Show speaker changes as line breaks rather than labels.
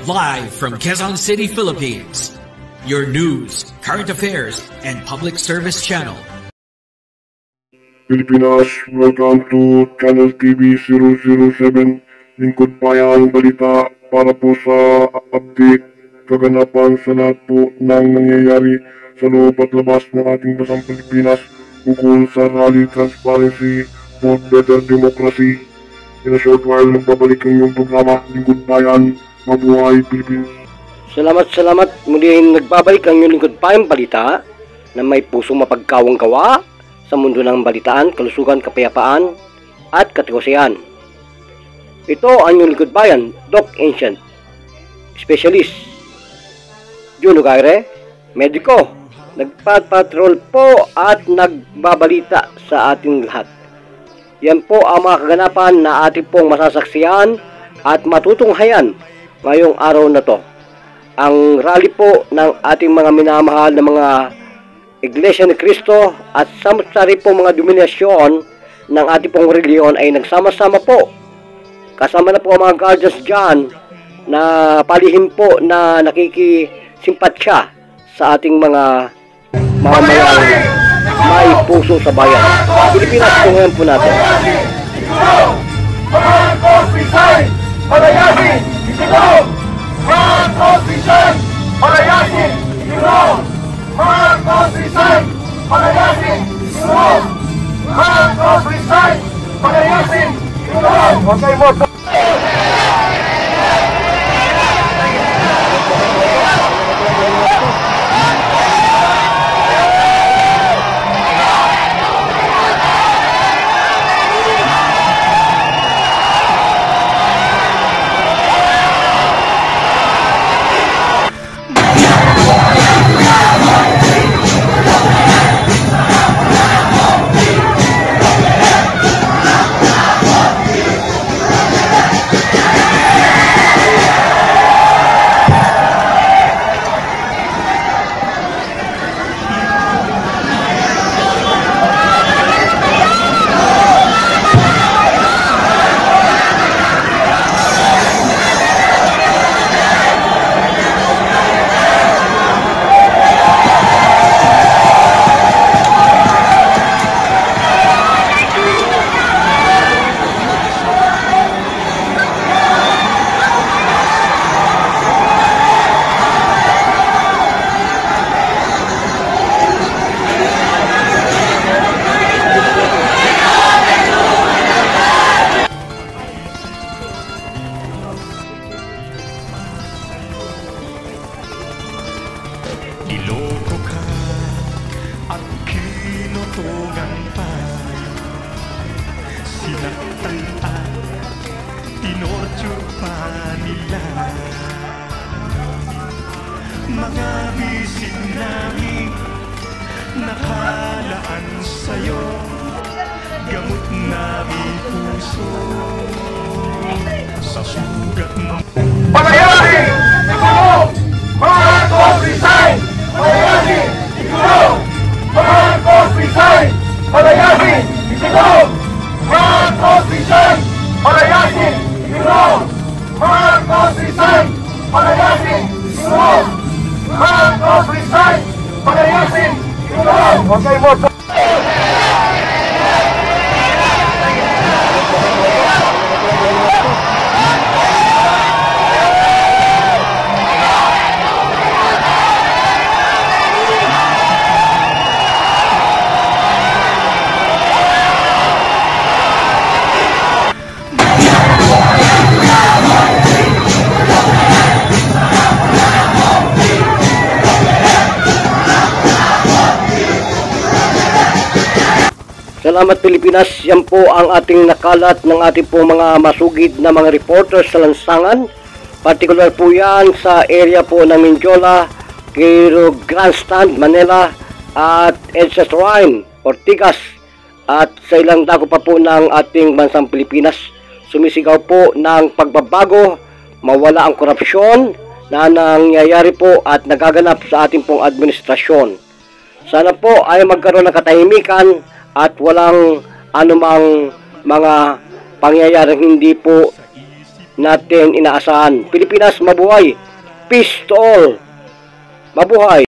Live from Quezon City, Philippines. Your news, current affairs, and public service channel.
Pilipinas, welcome to Channel TV 007, Lingkod Bayan Balita para po sa update kaganapan sa lahat po ng nangyayari sa loob at labas ng ating basang Pilipinas ukol sa rally transparency for better democracy. In a short while, nagbabalik ang iyong programa, Lingkod Bayan, Mabuhay Pilipinas.
Salamat muli nagbabalik ang iyong Lingkod Bayan Balita na may pusong mapagkawang gawa sa mundo ng balitaan, kalusugan, kapayapaan at katiwasian. Ito ang iyong Lingkod Bayan, Doc Ancient, Specialist, Juno Gaire, Mediko, nagpapatrol po at nagbabalita sa ating lahat. Yan po ang mga kaganapan na ating pong masasaksihan at matutunghayan ngayong araw na to. Ang rally po ng ating mga minamahal na mga Iglesia ni Cristo at samsari po mga dominasyon ng ating pong reliyon ay nagsama-sama po. Kasama na po ang mga guardians dyan na palihim po na nakikisimpatsya sa ating mga mamamayang may puso sa bayan. Pilipinas po ngayon po natin.
Marcos resign! Palayasin! Itilong! Marcos resign! Palayasin! Itilong! Marcos resign! Palayasin! Itilong! Marcos resign! Palayasin! Itilong! Okay, vote!
Niloko ka at kinutugan pa, sinaktan at tinorture pa nila. Mga bisin namin nakalaan sa'yo, gamot namin puso sa sugat mo.
Palayasin! Ikulong! Marcos resign! Palayasin! Ikulong! Marcos resign! Palayasin! Ikulong! Marcos resign! Palayasin! Ikulong! Marcos resign! Palayasin! Ikulong! Marcos resign! Palayasin! Ikulong! Okay, vote!
Salamat Pilipinas, yan po ang ating nakalat ng ating po mga masugid na mga reporters sa lansangan. Particular po yan sa area po ng Mindiola, Cairo Grandstand, Manila at Edsa Shrine, Ortigas at sa ilang dako pa po ng ating bansang Pilipinas. Sumisigaw po ng pagbabago, mawala ang korupsyon na nangyayari po at nagaganap sa ating pong administrasyon. Sana po ay magkaroon ng katahimikan at walang anumang mga pangyayaring hindi po natin inaasahan. Pilipinas, mabuhay! Peace to all! Mabuhay!